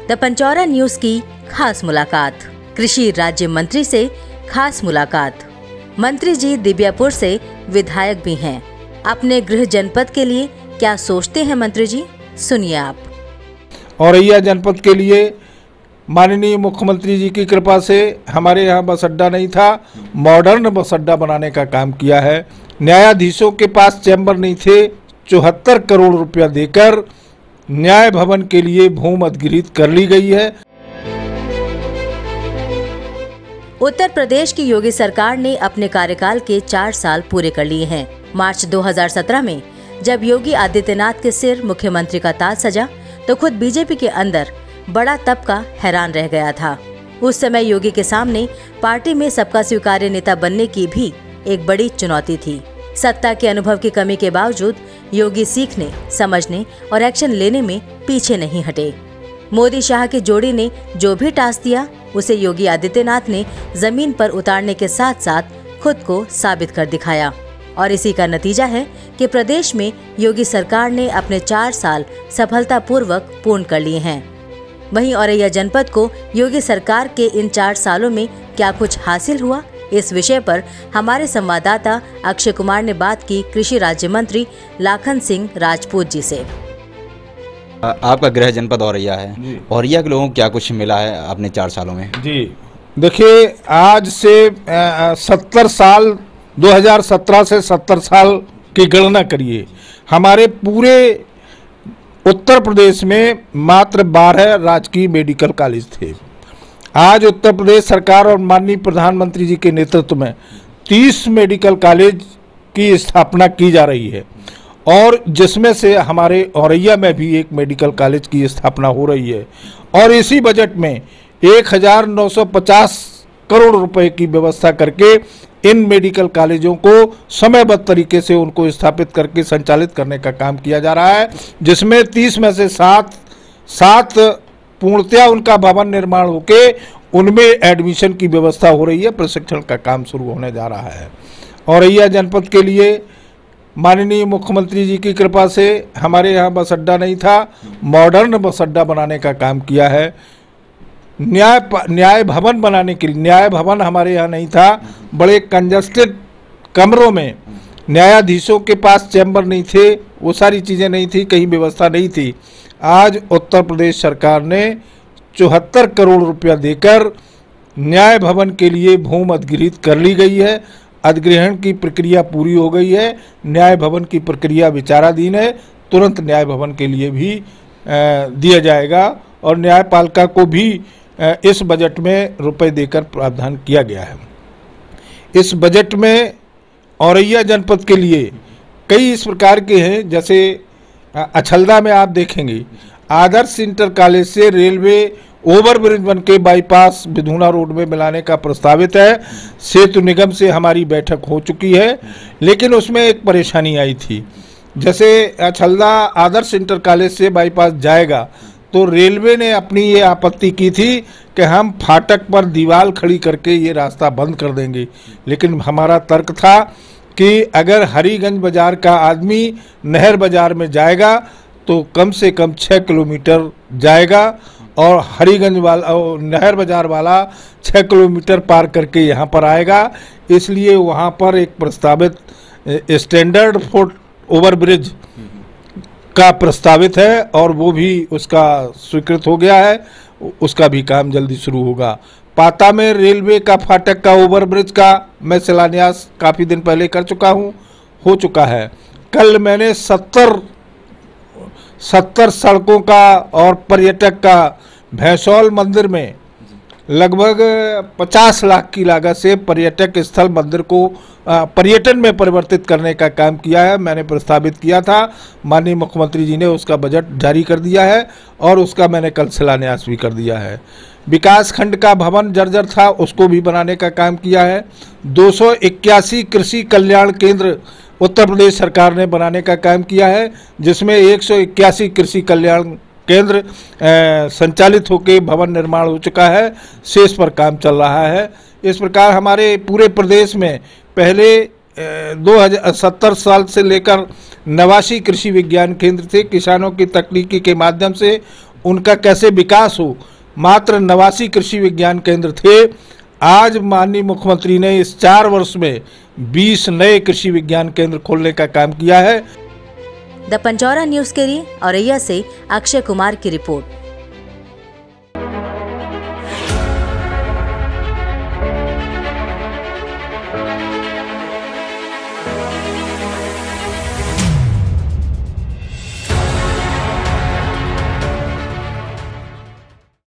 The Panchaura news की खास मुलाकात। कृषि राज्य मंत्री से खास मुलाकात। मंत्री जी दिव्यापुर से विधायक भी हैं। अपने गृह जनपद के लिए क्या सोचते हैं मंत्री जी, सुनिए आप। औरैया जनपद के लिए माननीय मुख्यमंत्री जी की कृपा से हमारे यहाँ बस अड्डा नहीं था, मॉडर्न बस अड्डा बनाने का काम किया है। न्यायाधीशों के पास चैम्बर नहीं थे, 74 करोड़ रुपया देकर न्याय भवन के लिए भूमि अधिग्रहित कर ली गई है। उत्तर प्रदेश की योगी सरकार ने अपने कार्यकाल के 4 साल पूरे कर लिए हैं। मार्च 2017 में जब योगी आदित्यनाथ के सिर मुख्यमंत्री का ताज सजा तो खुद बीजेपी के अंदर बड़ा तबका हैरान रह गया था। उस समय योगी के सामने पार्टी में सबका स्वीकार्य नेता बनने की भी एक बड़ी चुनौती थी। सत्ता के अनुभव की कमी के बावजूद योगी सीखने, समझने और एक्शन लेने में पीछे नहीं हटे। मोदी शाह की जोड़ी ने जो भी टास्क दिया उसे योगी आदित्यनाथ ने जमीन पर उतारने के साथ साथ खुद को साबित कर दिखाया और इसी का नतीजा है कि प्रदेश में योगी सरकार ने अपने 4 साल सफलतापूर्वक पूर्ण कर लिए हैं। वहीं औरैया जनपद को योगी सरकार के इन 4 सालों में क्या कुछ हासिल हुआ, इस विषय पर हमारे संवाददाता अक्षय कुमार ने बात की कृषि राज्य मंत्री लाखन सिंह राजपूत जी से। आपका गृह जनपद औरैया है, औरैया के लोगों को क्या कुछ मिला है अपने 4 सालों में? जी देखिए, आज से 70 साल 2017 से 70 साल की गणना करिए, हमारे पूरे उत्तर प्रदेश में मात्र 12 राजकीय मेडिकल कॉलेज थे। आज उत्तर प्रदेश सरकार और माननीय प्रधानमंत्री जी के नेतृत्व में 30 मेडिकल कॉलेज की स्थापना की जा रही है और जिसमें से हमारे औरैया में भी एक मेडिकल कॉलेज की स्थापना हो रही है। और इसी बजट में 1950 करोड़ रुपए की व्यवस्था करके इन मेडिकल कॉलेजों को समयबद्ध तरीके से उनको स्थापित करके संचालित करने का काम किया जा रहा है, जिसमें 30 में से 7 पूर्णतया उनका भवन निर्माण होके उनमें एडमिशन की व्यवस्था हो रही है, प्रशिक्षण का काम शुरू होने जा रहा है। औरैया जनपद के लिए माननीय मुख्यमंत्री जी की कृपा से हमारे यहाँ बस अड्डा नहीं था, मॉडर्न बस अड्डा बनाने का काम किया है। न्याय भवन बनाने के लिए, न्याय भवन हमारे यहाँ नहीं था, बड़े कंजस्टेड कमरों में न्यायाधीशों के पास चैम्बर नहीं थे, वो सारी चीज़ें नहीं थी, कहीं व्यवस्था नहीं थी। आज उत्तर प्रदेश सरकार ने 74 करोड़ रुपया देकर न्याय भवन के लिए भूमि अधिग्रहित कर ली गई है। अधिग्रहण की प्रक्रिया पूरी हो गई है, न्याय भवन की प्रक्रिया विचाराधीन है, तुरंत न्याय भवन के लिए भी दिया जाएगा और न्यायपालिका को भी इस बजट में रुपए देकर प्रावधान किया गया है। इस बजट में औरैया जनपद के लिए कई इस प्रकार के हैं, जैसे अछलदा में आप देखेंगे आदर्श इंटर कॉलेज से रेलवे ओवरब्रिज बन के बाईपास विधुना रोड में मिलाने का प्रस्तावित है। सेतु निगम से हमारी बैठक हो चुकी है, लेकिन उसमें एक परेशानी आई थी। जैसे अछलदा आदर्श इंटर कॉलेज से बाईपास जाएगा तो रेलवे ने अपनी ये आपत्ति की थी कि हम फाटक पर दीवार खड़ी करके ये रास्ता बंद कर देंगे, लेकिन हमारा तर्क था कि अगर हरिगंज बाजार का आदमी नहर बाजार में जाएगा तो कम से कम 6 किलोमीटर जाएगा और हरिगंज वाला नहर बाजार वाला 6 किलोमीटर पार करके यहाँ पर आएगा। इसलिए वहाँ पर एक प्रस्तावित स्टैंडर्ड फुट ओवरब्रिज का प्रस्तावित है और वो भी उसका स्वीकृत हो गया है, उसका भी काम जल्दी शुरू होगा। पाता में रेलवे का फाटक का ओवरब्रिज का मैं शिलान्यास काफ़ी दिन पहले कर चुका हूँ, हो चुका है। कल मैंने 70 सड़कों का और पर्यटक का भैंसौल मंदिर में लगभग 50 लाख की लागत से पर्यटक स्थल मंदिर को पर्यटन में परिवर्तित करने का काम किया है। मैंने प्रस्तावित किया था, माननीय मुख्यमंत्री जी ने उसका बजट जारी कर दिया है और उसका मैंने कल शिलान्यास भी कर दिया है। विकास खंड का भवन जर्जर था, उसको भी बनाने का काम किया है। 281 कृषि कल्याण केंद्र उत्तर प्रदेश सरकार ने बनाने का काम किया है, जिसमें 181 कृषि कल्याण केंद्र संचालित होकर भवन निर्माण हो चुका है, शेष पर काम चल रहा है। इस प्रकार हमारे पूरे प्रदेश में पहले 2070 साल से लेकर 89 कृषि विज्ञान केंद्र थे। किसानों की तकनीकी के माध्यम से उनका कैसे विकास हो। मात्र 89 कृषि विज्ञान केंद्र थे। आज माननीय मुख्यमंत्री ने इस 4 वर्ष में 20 नए कृषि विज्ञान केंद्र खोलने का काम किया है। द पंजौरा न्यूज के लिए औरैया से अक्षय कुमार की रिपोर्ट।